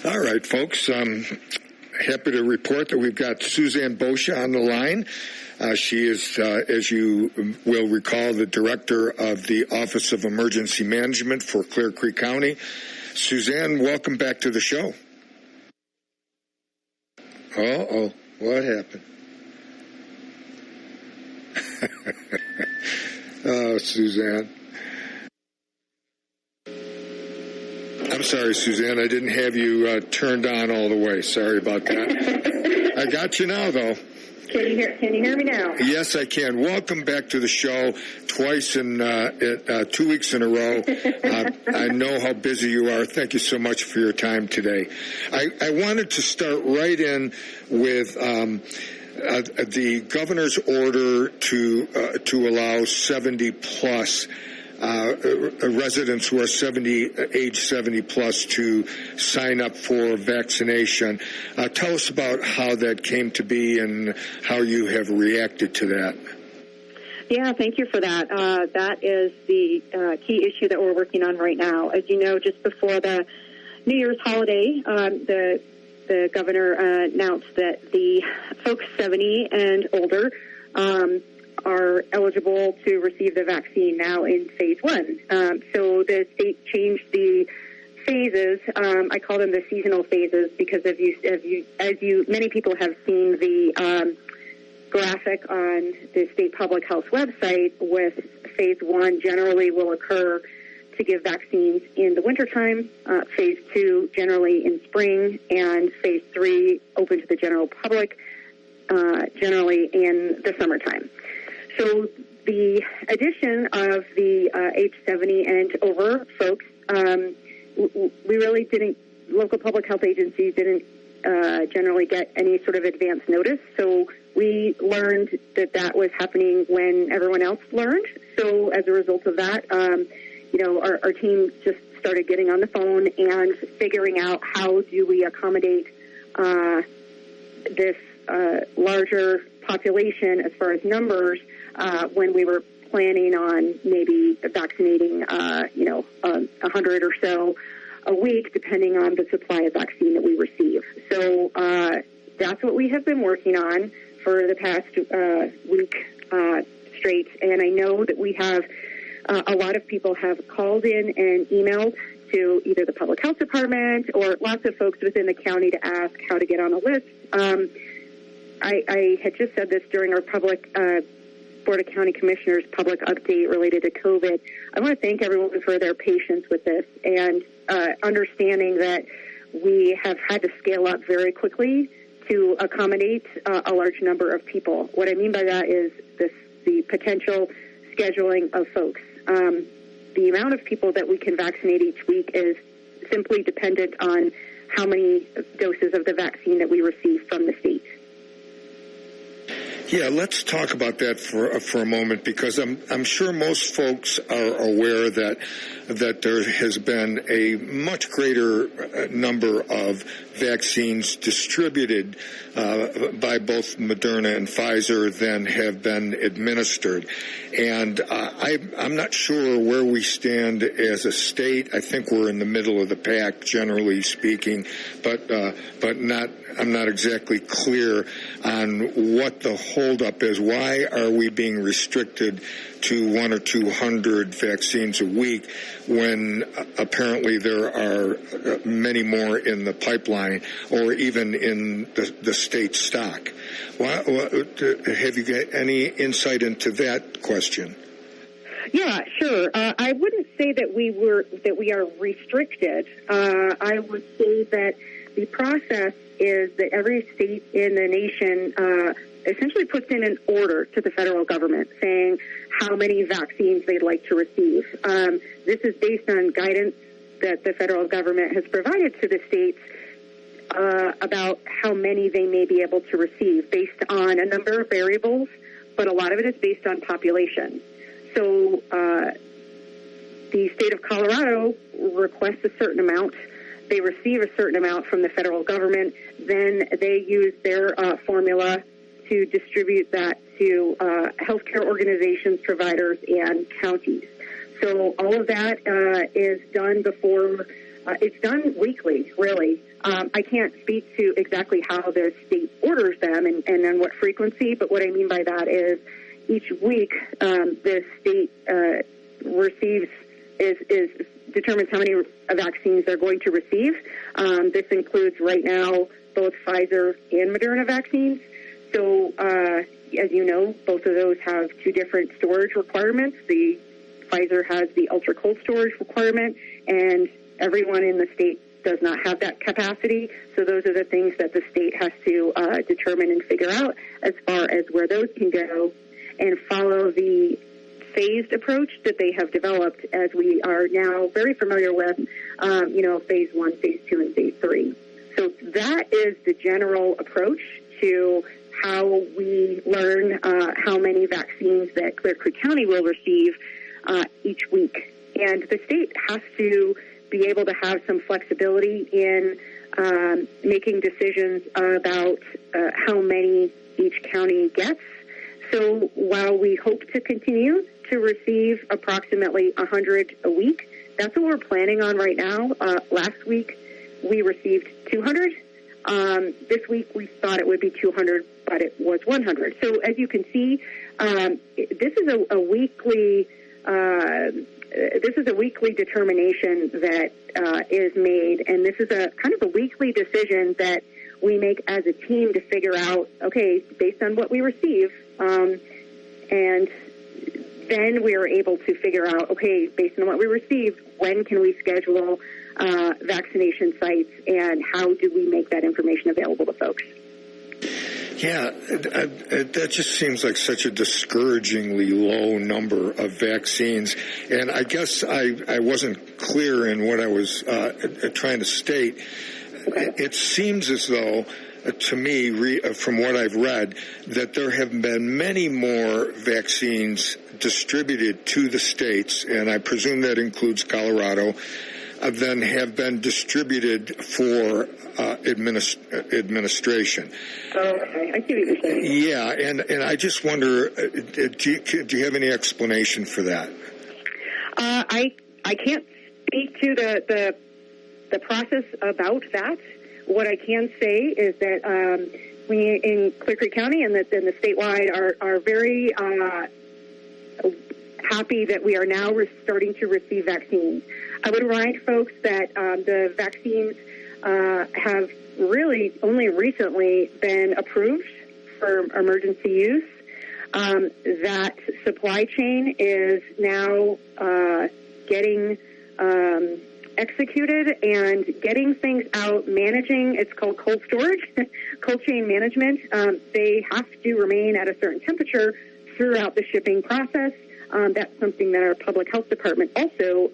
All right, folks. I'm happy to report that we've got Suzanne Boccia on the line. She is, as you will recall, the director of the Office of Emergency Management for Clear Creek County. Suzanne, welcome back to the show. Uh-oh, what happened? Oh, Suzanne. I'm sorry, Suzanne. I didn't have you turned on all the way. Sorry about that. I got you now, though. Can you hear me now? Yes, I can. Welcome back to the show twice in 2 weeks in a row. I know how busy you are. Thank you so much for your time today. I wanted to start right in with the governor's order to allow 70-plus residents who are age 70 plus to sign up for vaccination. Tell us about how that came to be and how you have reacted to that. Yeah, thank you for that. That is the key issue that we're working on right now. As you know, just before the New Year's holiday, the governor announced that the folks 70 and older are eligible to receive the vaccine now in phase 1. So the state changed the phases. I call them the seasonal phases because as you many people have seen the graphic on the state public health website with phase 1 generally will occur to give vaccines in the wintertime, phase 2 generally in spring, and phase 3 open to the general public generally in the summertime. So the addition of the age 70 and over folks, we really didn't, local public health agencies didn't generally get any sort of advance notice. So we learned that was happening when everyone else learned. So as a result of that, our team just started getting on the phone and figuring out how do we accommodate this larger population as far as numbers when we were planning on maybe vaccinating, 100 or so a week, depending on the supply of vaccine that we receive. So that's what we have been working on for the past week straight. And I know that we have a lot of people have called in and emailed to either the public health department or lots of folks within the county to ask how to get on a list. I had just said this during our public Board of County Commissioners public update related to COVID. I want to thank everyone for their patience with this and understanding that we have had to scale up very quickly to accommodate a large number of people. What I mean by that is the potential scheduling of folks. The amount of people that we can vaccinate each week is simply dependent on how many doses of the vaccine that we receive from the state. Yeah, let's talk about that for a moment, because I'm sure most folks are aware that there has been a much greater number of vaccines distributed by both Moderna and Pfizer than have been administered. And I'm not sure where we stand as a state. I think we're in the middle of the pack, generally speaking, but I'm not exactly clear on what the holdup is. Why are we being restricted to 100 or 200 vaccines a week when apparently there are many more in the pipeline or even in the state stock? Have you got any insight into that question? Yeah, sure. I wouldn't say that we are restricted. I would say that the process is that every state in the nation essentially puts in an order to the federal government saying how many vaccines they'd like to receive. This is based on guidance that the federal government has provided to the states about how many they may be able to receive based on a number of variables, but a lot of it is based on population. So the state of Colorado requests a certain amount. They receive a certain amount from the federal government. Then they use their formula to distribute that to healthcare organizations, providers, and counties. So all of that is done before It's done weekly, really. I can't speak to exactly how the state orders them and on what frequency, but what I mean by that is each week the state determines how many vaccines they're going to receive. This includes right now both Pfizer and Moderna vaccines. So, as you know, both of those have two different storage requirements. The Pfizer has the ultra-cold storage requirement, and everyone in the state does not have that capacity. So those are the things that the state has to determine and figure out as far as where those can go, and follow the phased approach that they have developed, as we are now very familiar with, phase 1, phase 2, and phase 3. So that is the general approach to how we learn how many vaccines that Clear Creek County will receive each week. And the state has to be able to have some flexibility in making decisions about how many each county gets. So while we hope to continue to receive approximately 100 a week, that's what we're planning on right now. Last week, we received 200. This week, we thought it would be 200, but it was 100. So as you can see, this is a weekly determination that is made, and this is a kind of a weekly decision that we make as a team to figure out, okay, based on what we receive, and then we are able to figure out, okay, based on what we received, when can we schedule vaccination sites, and how do we make that information available to folks? Yeah, that just seems like such a discouragingly low number of vaccines. And I guess I wasn't clear in what I was trying to state. Okay. It seems as though, to me, from what I've read, that there have been many more vaccines distributed to the states, and I presume that includes Colorado, than have been distributed for administration. Oh, okay. I see what you're saying. Yeah, and I just wonder, do you have any explanation for that? I can't speak to the process about that. What I can say is that we in Clear Creek County and the statewide are very happy that we are now starting to receive vaccines. I would remind folks that the vaccines have really only recently been approved for emergency use. That supply chain is now getting executed and getting things out, managing. It's called cold storage, cold chain management. They have to remain at a certain temperature throughout the shipping process. That's something that our public health department also,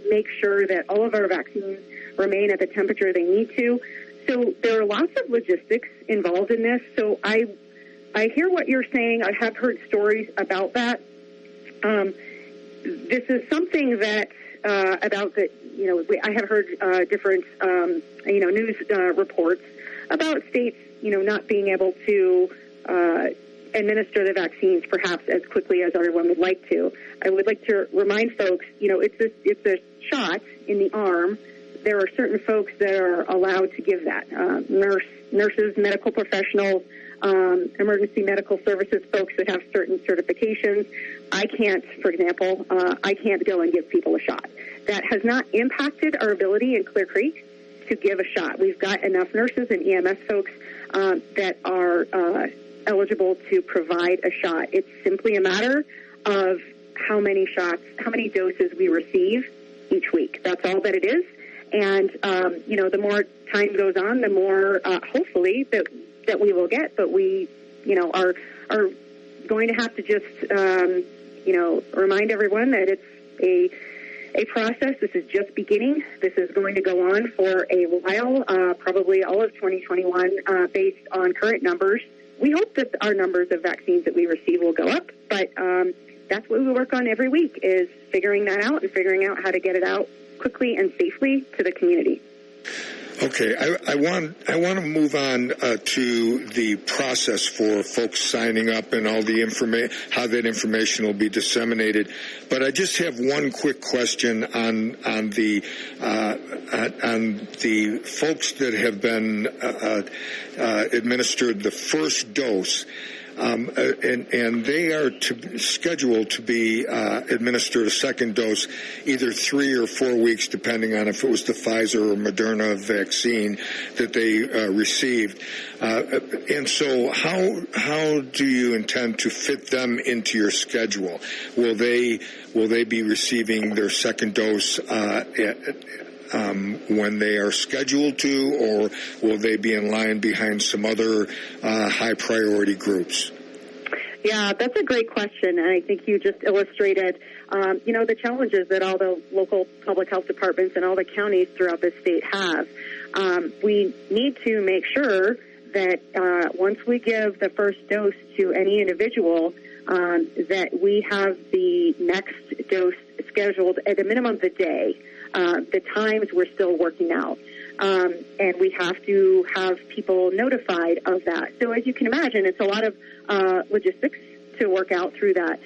makes sure that all of our vaccines remain at the temperature they need to. So there are lots of logistics involved in this. So I hear what you're saying. I have heard stories about that. This is something that about that. I have heard different news reports about states not being able to administer the vaccines perhaps as quickly as everyone would like to. I would like to remind folks, it's a shot in the arm. There are certain folks that are allowed to give that. Nurses, medical professionals, emergency medical services folks that have certain certifications. I can't, for example, I can't go and give people a shot. That has not impacted our ability in Clear Creek to give a shot. We've got enough nurses and EMS folks that are eligible to provide a shot. It's simply a matter of how many shots, how many doses we receive each week. That's all that it is. And, the more time goes on, the more, hopefully, that we will get. But we, are going to have to just, remind everyone that it's a process. This is just beginning. This is going to go on for a while, probably all of 2021, based on current numbers. We hope that our numbers of vaccines that we receive will go up, but that's what we work on every week, is figuring that out and figuring out how to get it out quickly and safely to the community. Okay, I want to move on to the process for folks signing up and all the how that information will be disseminated. But I just have one quick question on the folks that have been administered the first dose. And they are scheduled to be administered a second dose either 3 or 4 weeks, depending on if it was the Pfizer or Moderna vaccine that they received. And so how do you intend to fit them into your schedule? Will they be receiving their second dose when they are scheduled to, or will they be in line behind some other high priority groups? Yeah, that's a great question, and I think you just illustrated, the challenges that all the local public health departments and all the counties throughout the state have. We need to make sure that once we give the first dose to any individual, that we have the next dose scheduled at a minimum of the day. The times we're still working out. And we have to have people notified of that. So as you can imagine, it's a lot of logistics to work out through that.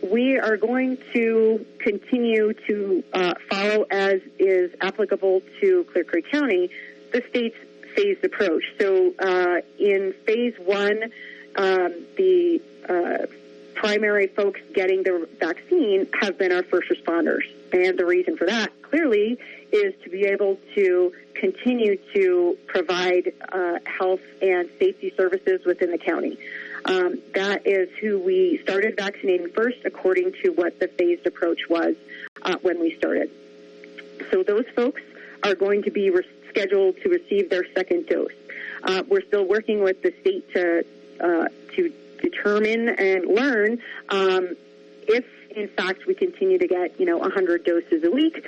We are going to continue to follow, as is applicable to Clear Creek County, the state's phased approach. So in phase 1, the primary folks getting the vaccine have been our first responders. And the reason for that, clearly, is to be able to continue to provide health and safety services within the county. That is who we started vaccinating first, according to what the phased approach was when we started. So those folks are going to be scheduled to receive their second dose. We're still working with the state to determine and learn if, in fact, we continue to get, 100 doses a week,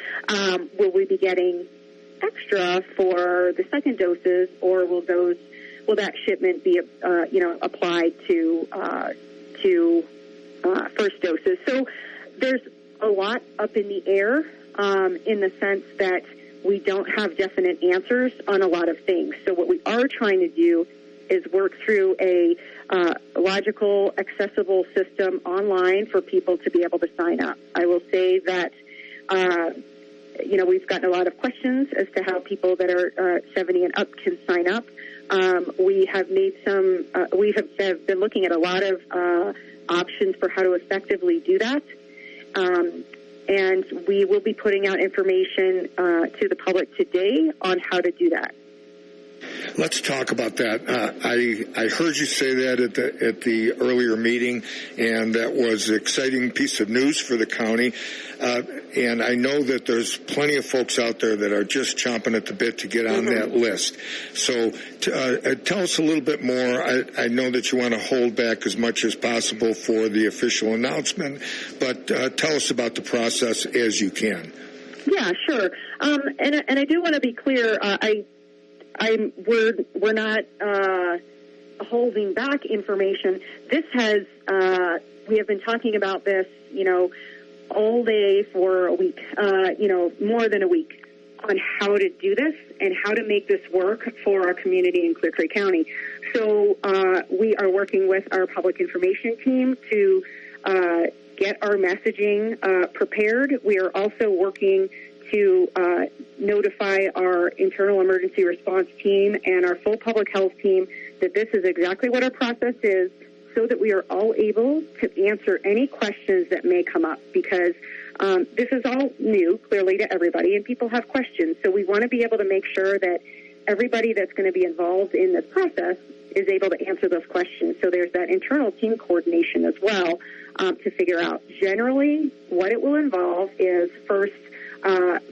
will we be getting extra for the second doses, or will that shipment be, applied to first doses? So there's a lot up in the air in the sense that we don't have definite answers on a lot of things. So what we are trying to do is work through a logical, accessible system online for people to be able to sign up. I will say that, we've gotten a lot of questions as to how people that are 70 and up can sign up. We have made we have been looking at a lot of options for how to effectively do that. And we will be putting out information to the public today on how to do that. Let's talk about that. I heard you say that at the earlier meeting, and that was an exciting piece of news for the county. And I know that there's plenty of folks out there that are just chomping at the bit to get on that list. So tell us a little bit more. I know that you want to hold back as much as possible for the official announcement, but tell us about the process as you can. Yeah, sure. And I do want to be clear. We're not holding back information. This has we have been talking about this, all day for a week, more than a week, on how to do this and how to make this work for our community in Clear Creek County. So we are working with our public information team to get our messaging prepared. We are also working to notify our internal emergency response team and our full public health team that this is exactly what our process is, so that we are all able to answer any questions that may come up, because this is all new, clearly, to everybody, and people have questions. So we want to be able to make sure that everybody that's going to be involved in this process is able to answer those questions. So there's that internal team coordination as well to figure out. Generally, what it will involve is first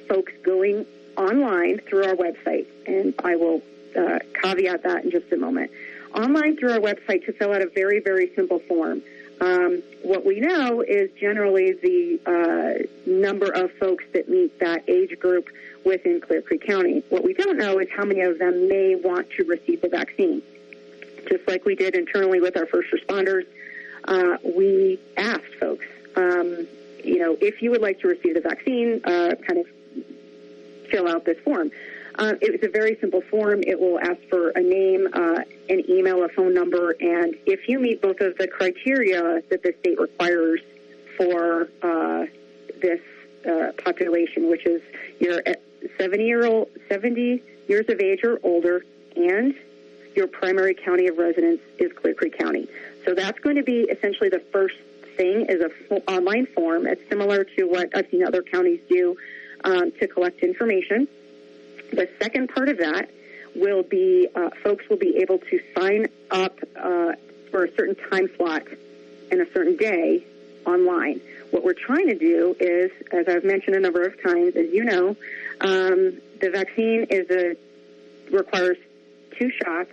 folks going online through our website, and I will caveat that in just a moment. Online through our website to fill out a very, very simple form. What we know is generally the number of folks that meet that age group within Clear Creek County. What we don't know is how many of them may want to receive the vaccine. Just like we did internally with our first responders, we asked folks, if you would like to receive the vaccine, kind of fill out this form. It's a very simple form. It will ask for a name, an email, a phone number, and if you meet both of the criteria that the state requires for this population, which is you're 70 years of age or older, and your primary county of residence is Clear Creek County. So that's going to be essentially the first thing, is a online form. It's similar to what I've seen other counties do to collect information. The second part of that will be folks will be able to sign up for a certain time slot and a certain day online. What we're trying to do is, as I've mentioned a number of times, as you know, the vaccine requires 2 shots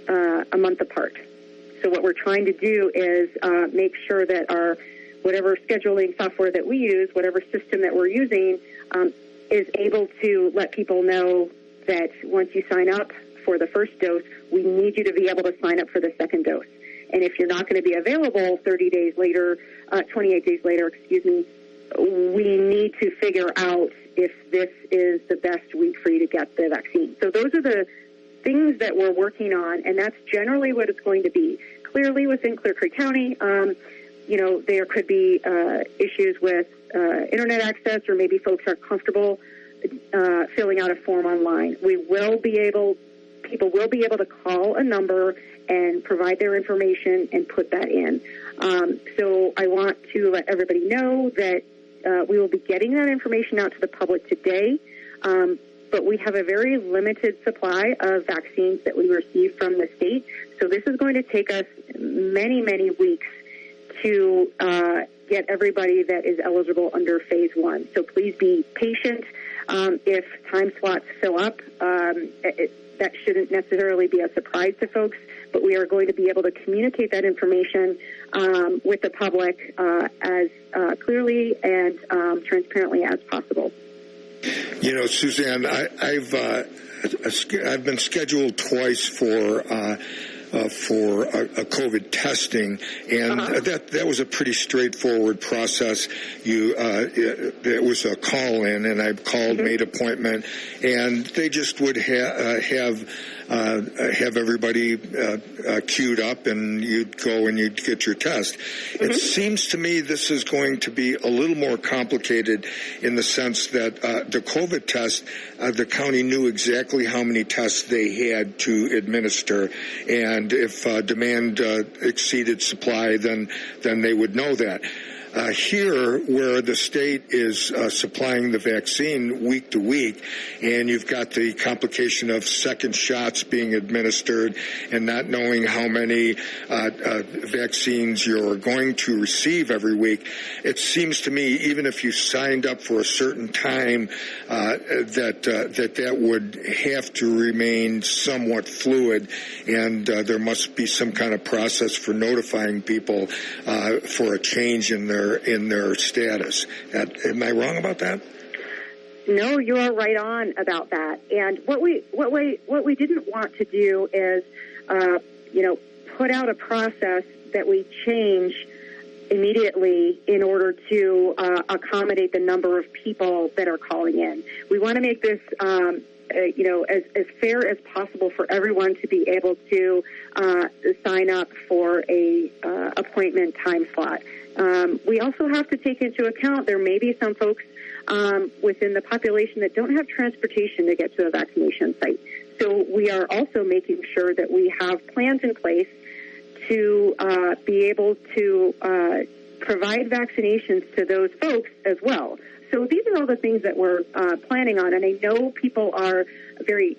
a month apart. So what we're trying to do is make sure that our whatever scheduling software that we use, whatever system that we're using, is able to let people know that once you sign up for the first dose, we need you to be able to sign up for the second dose. And if you're not going to be available 28 days later, we need to figure out if this is the best week for you to get the vaccine. So those are the things that we're working on, and that's generally what it's going to be. Clearly, within Clear Creek County, there could be issues with internet access, or maybe folks aren't comfortable filling out a form online. People will be able to call a number and provide their information and put that in. So I want to let everybody know that we will be getting that information out to the public today. But we have a very limited supply of vaccines that we receive from the state. So this is going to take us many, many weeks to get everybody that is eligible under phase 1. So please be patient. If time slots fill up, that shouldn't necessarily be a surprise to folks, but we are going to be able to communicate that information with the public as clearly and transparently as possible. You know, Suzanne, I've been scheduled twice for a COVID testing, and that was a pretty straightforward process. It was a call in, and I called, made appointment, and they just would have everybody queued up, and you'd go and you'd get your test. It seems to me this is going to be a little more complicated in the sense that the COVID test, the county knew exactly how many tests they had to administer, and if demand exceeded supply, then they would know that. Here, where the state is supplying the vaccine week to week, and you've got the complication of second shots being administered and not knowing how many vaccines you're going to receive every week, it seems to me, even if you signed up for a certain time, that would have to remain somewhat fluid, and there must be some kind of process for notifying people for a change in their status. Am I wrong about that? No, you are right on about that. And what we didn't want to do is, put out a process that we change immediately in order to accommodate the number of people that are calling in. We want to make this as fair as possible for everyone to be able to sign up for a appointment time slot. We also have to take into account there may be some folks within the population that don't have transportation to get to a vaccination site. So we are also making sure that we have plans in place to be able to provide vaccinations to those folks as well. So these are all the things that we're planning on, and I know people are very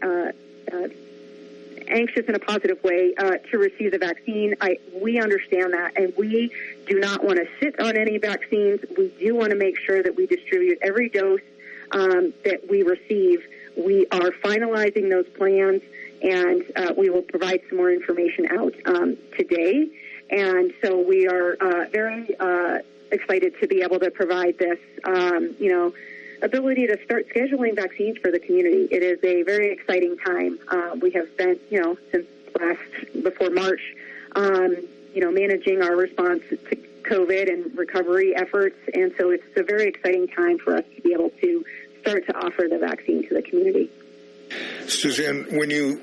anxious in a positive way to receive the vaccine. We understand that, and we do not want to sit on any vaccines. We do want to make sure that we distribute every dose that we receive. We are finalizing those plans, and we will provide some more information out today. And so we are very excited to be able to provide this, ability to start scheduling vaccines for the community. It is a very exciting time. We have spent, since before March, managing our response to COVID and recovery efforts. And so it's a very exciting time for us to be able to start to offer the vaccine to the community. Suzanne, when you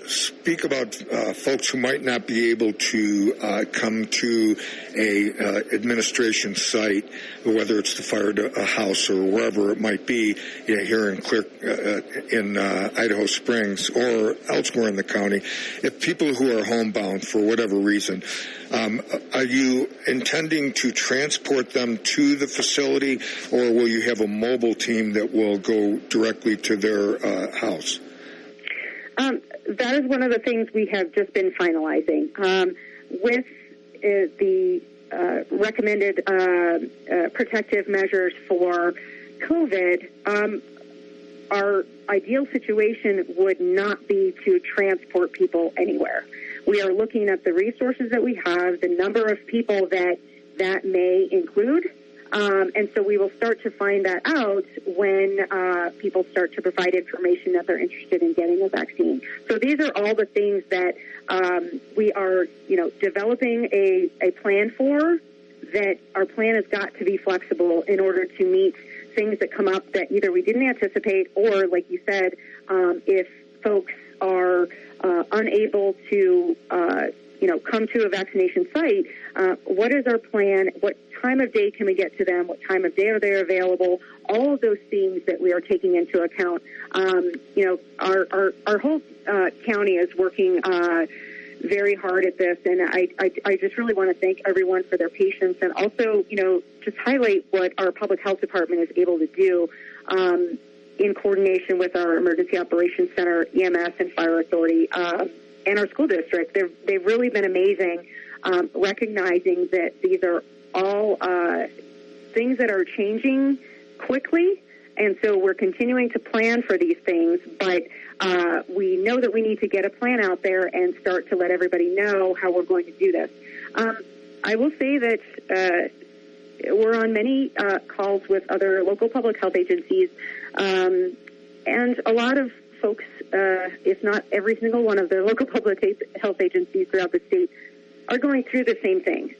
speak about folks who might not be able to come to a administration site, whether it's the fire house or wherever it might be, here in Idaho Springs or elsewhere in the county, if people who are homebound for whatever reason, are you intending to transport them to the facility, or will you have a mobile team that will go directly to their house? That is one of the things we have just been finalizing. With the recommended protective measures for COVID, our ideal situation would not be to transport people anywhere. We are looking at the resources that we have, the number of people that may include, and so we will start to find that out when people start to provide information that they're interested in getting a vaccine. So these are all the things that we are, developing a plan for. That our plan has got to be flexible in order to meet things that come up that either we didn't anticipate, or, like you said, if folks are unable to, come to a vaccination site, what is our plan? What time of day can we get to them? What time of day are they available? All of those things that we are taking into account. Our whole county is working very hard at this, and I just really want to thank everyone for their patience, and also, just highlight what our public health department is able to do in coordination with our Emergency Operations Center, EMS, and Fire Authority, and our school district. They've really been amazing, recognizing that these are all things that are changing quickly, and so we're continuing to plan for these things, but we know that we need to get a plan out there and start to let everybody know how we're going to do this. I will say that we're on many calls with other local public health agencies, and a lot of folks, if not every single one of the local public health agencies throughout the state, are going through the same thing.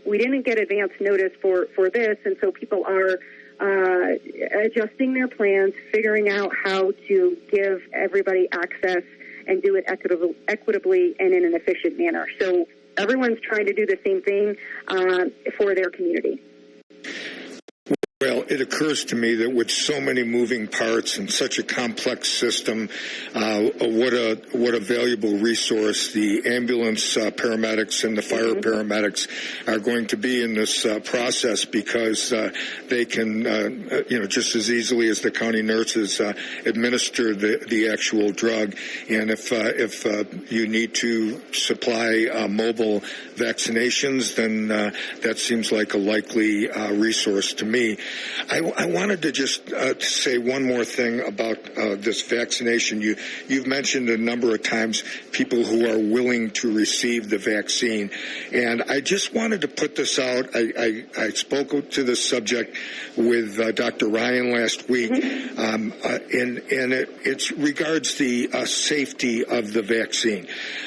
We didn't get advance notice for this, and so people are adjusting their plans, figuring out how to give everybody access and do it equitably and in an efficient manner. So everyone's trying to do the same thing for their community. Well, it occurs to me that with so many moving parts and such a complex system, what a valuable resource the ambulance paramedics and the fire paramedics are going to be in this process, because they can, just as easily as the county nurses administer the actual drug. And if you need to supply mobile vaccinations, then that seems like a likely resource to me. I wanted to just say one more thing about this vaccination. You've mentioned a number of times people who are willing to receive the vaccine, and I just wanted to put this out. I spoke to this subject with Dr. Ryan last week, and it regards the safety of the vaccine.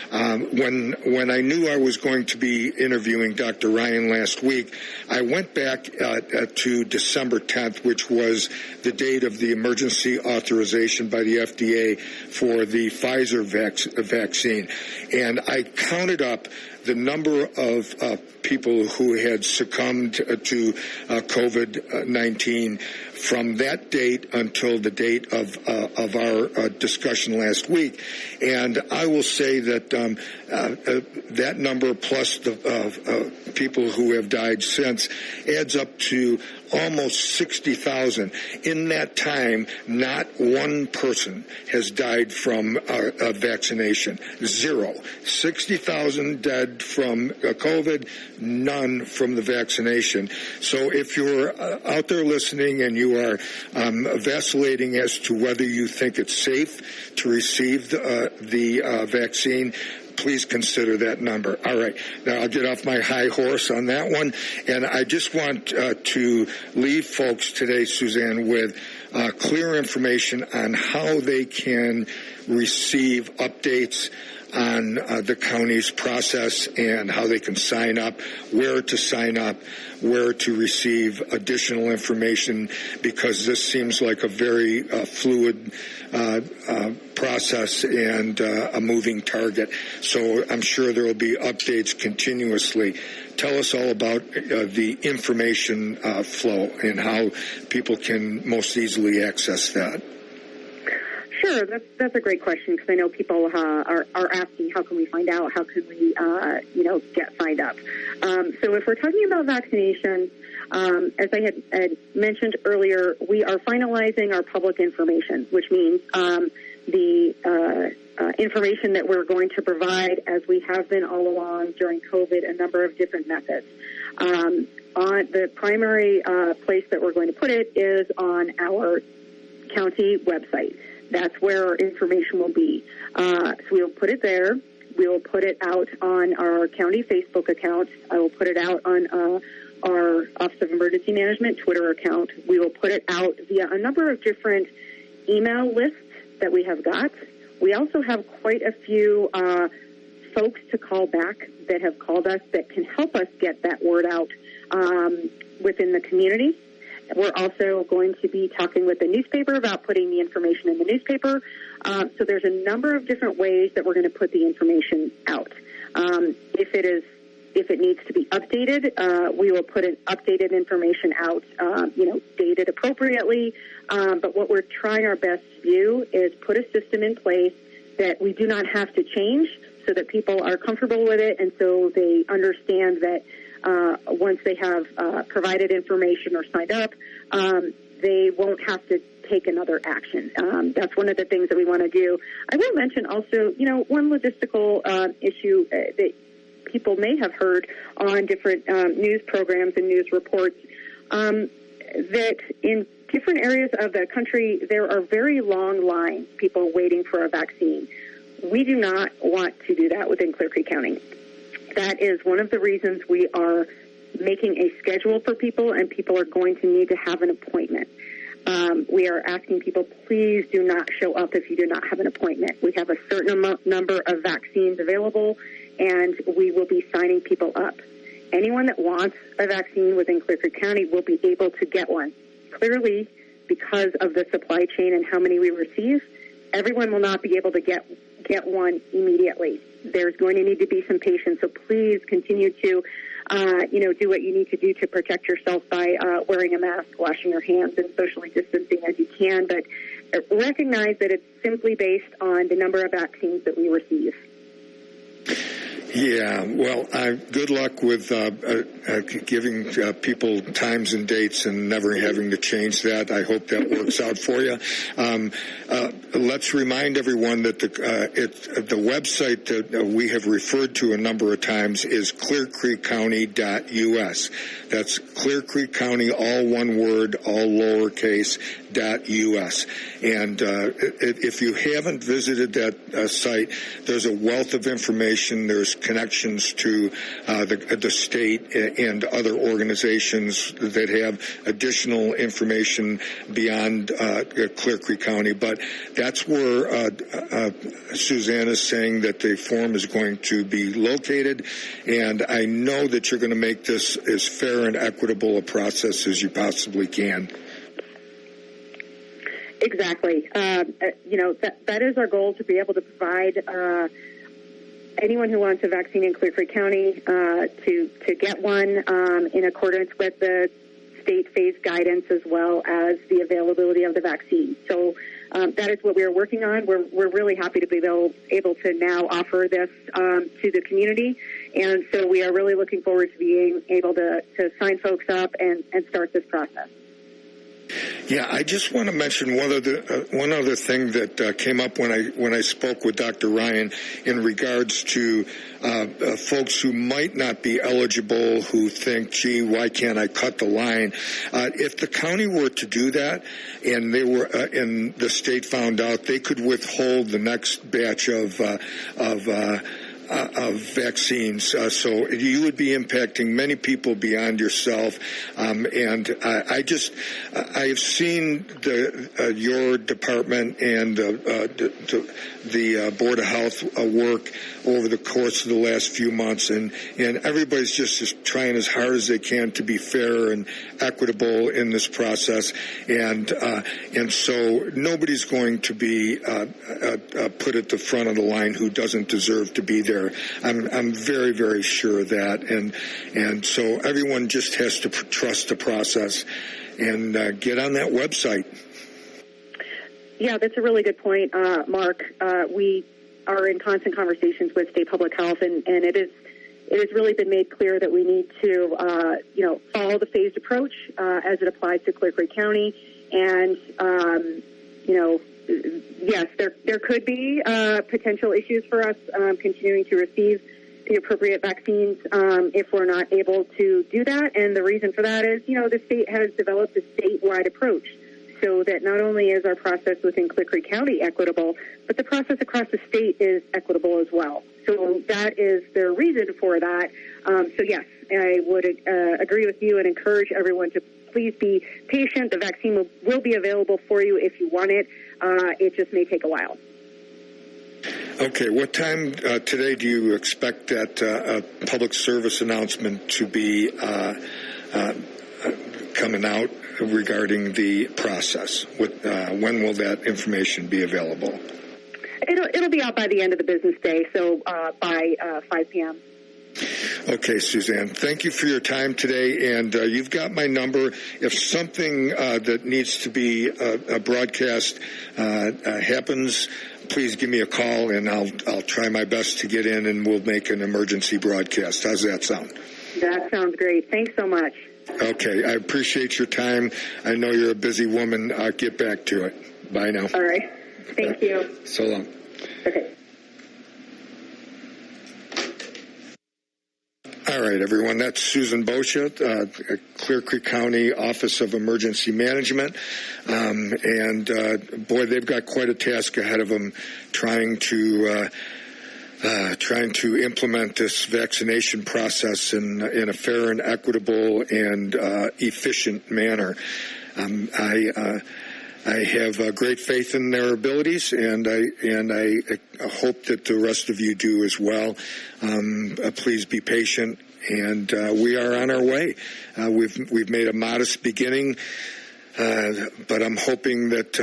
When I knew I was going to be interviewing Dr. Ryan last week, I went back to December 10th, which was the date of the emergency authorization by the FDA for the Pfizer vaccine. And I counted up the number of people who had succumbed to COVID-19 from that date until the date of our discussion last week. And I will say that that number plus the people who have died since adds up to almost 60,000. In that time, not one person has died from a vaccination. Zero. 60,000 dead from COVID, none from the vaccination. So if you're out there listening and you are vacillating as to whether you think it's safe to receive the vaccine, please consider that number. All right. Now, I'll get off my high horse on that one. And I just want to leave folks today, Suzanne, with clear information on how they can receive updates on the county's process and how they can sign up, where to sign up, where to receive additional information, because this seems like a very fluid process and a moving target. So I'm sure there will be updates continuously. Tell us all about the information flow and how people can most easily access that. Sure, that's a great question, because I know people are asking, how can we find out? How can we, get signed up? So if we're talking about vaccination, as I had mentioned earlier, we are finalizing our public information, which means the information that we're going to provide, as we have been all along during COVID, a number of different methods. On the primary place that we're going to put it is on our county website. That's where our information will be. So we'll put it there. We will put it out on our county Facebook account. I will put it out on our Office of Emergency Management Twitter account. We will put it out via a number of different email lists that we have got. We also have quite a few folks to call back that have called us that can help us get that word out within the community. We're also going to be talking with the newspaper about putting the information in the newspaper. So there's a number of different ways that we're going to put the information out. If it needs to be updated, we will put an updated information out, dated appropriately. But what we're trying our best to do is put a system in place that we do not have to change, so that people are comfortable with it, and so they understand that once they have provided information or signed up, they won't have to take another action. That's one of the things that we want to do. I will mention also, one logistical issue that people may have heard on different news programs and news reports, that in different areas of the country, there are very long lines, people waiting for a vaccine. We do not want to do that within Clear Creek County. That is one of the reasons we are making a schedule for people, and people are going to need to have an appointment. We are asking people, please do not show up if you do not have an appointment. We have a certain number of vaccines available, and we will be signing people up. Anyone that wants a vaccine within Clear Creek County will be able to get one. Clearly, because of the supply chain and how many we receive, everyone will not be able to get one immediately. There's going to need to be some patience, so please continue to, do what you need to do to protect yourself by wearing a mask, washing your hands, and socially distancing as you can. But recognize that it's simply based on the number of vaccines that we receive. Yeah, well, good luck with giving people times and dates and never having to change that. I hope that works out for you. Let's remind everyone that the website that we have referred to a number of times is clearcreekcounty.us. That's Clear Creek County, all one word, all lowercase, .us. And if you haven't visited that site, there's a wealth of information. There's connections to the state and other organizations that have additional information beyond Clear Creek County. But that's where Suzanne is saying that the form is going to be located, and I know that you're going to make this as fair and equitable a process as you possibly can. Exactly. That is our goal, to be able to provide anyone who wants a vaccine in Clear Creek County to get one in accordance with the state phase guidance, as well as the availability of the vaccine. So that is what we are working on. We're really happy to be able to now offer this to the community, and so we are really looking forward to being able to sign folks up and start this process. Yeah, I just want to mention one other thing that came up when I spoke with Dr. Ryan in regards to folks who might not be eligible, who think, gee, why can't I cut the line? If the county were to do that, and they were, and the state found out, they could withhold the next batch of vaccines. So you would be impacting many people beyond yourself. And I have seen your department and the Board of Health work over the course of the last few months, and everybody's just trying as hard as they can to be fair and equitable in this process, and so nobody's going to be put at the front of the line who doesn't deserve to be there. I'm very, very sure of that, and so everyone just has to trust the process and get on that website. Yeah, that's a really good point, Mark. We are in constant conversations with state public health, and it has really been made clear that we need to, follow the phased approach as it applies to Clear Creek County. And, yes, there could be potential issues for us continuing to receive the appropriate vaccines if we're not able to do that. And the reason for that is, the state has developed a statewide approach, so that not only is our process within Clear Creek County equitable, but the process across the state is equitable as well. So that is the reason for that. So yes, I would agree with you and encourage everyone to please be patient. The vaccine will be available for you if you want it. It just may take a while. Okay, what time today do you expect that public service announcement to be coming out regarding the process? When will that information be available? It'll be out by the end of the business day, so by 5 p.m. Okay, Suzanne, thank you for your time today, and you've got my number. If something that needs to be broadcast happens, please give me a call, and I'll try my best to get in, and we'll make an emergency broadcast. How's that sound? That sounds great. Thanks so much. Okay, I appreciate your time. I know you're a busy woman. I'll get back to it. Bye now. All right. Thank you. So long. Okay. All right, everyone. That's Suzanne Boccia, Clear Creek County Office of Emergency Management. Boy, they've got quite a task ahead of them trying to implement this vaccination process in a fair and equitable and efficient manner. I have great faith in their abilities, and I hope that the rest of you do as well. Please be patient, and we are on our way. We've made a modest beginning, but I'm hoping that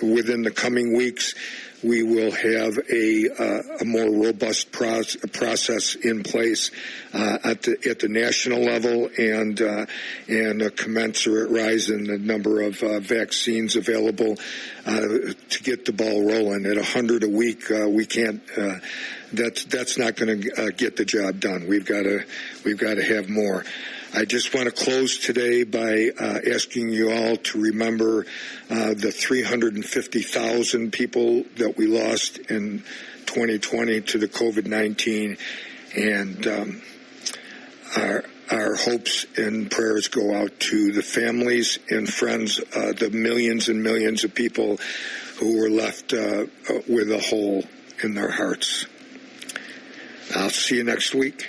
within the coming weeks we will have a more robust process in place at the national level, and a commensurate rise in the number of vaccines available to get the ball rolling. At 100 a week, we can't. That's not going to get the job done. We've got to have more. I just want to close today by asking you all to remember the 350,000 people that we lost in 2020 to the COVID-19, and our hopes and prayers go out to the families and friends, the millions and millions of people who were left with a hole in their hearts. I'll see you next week.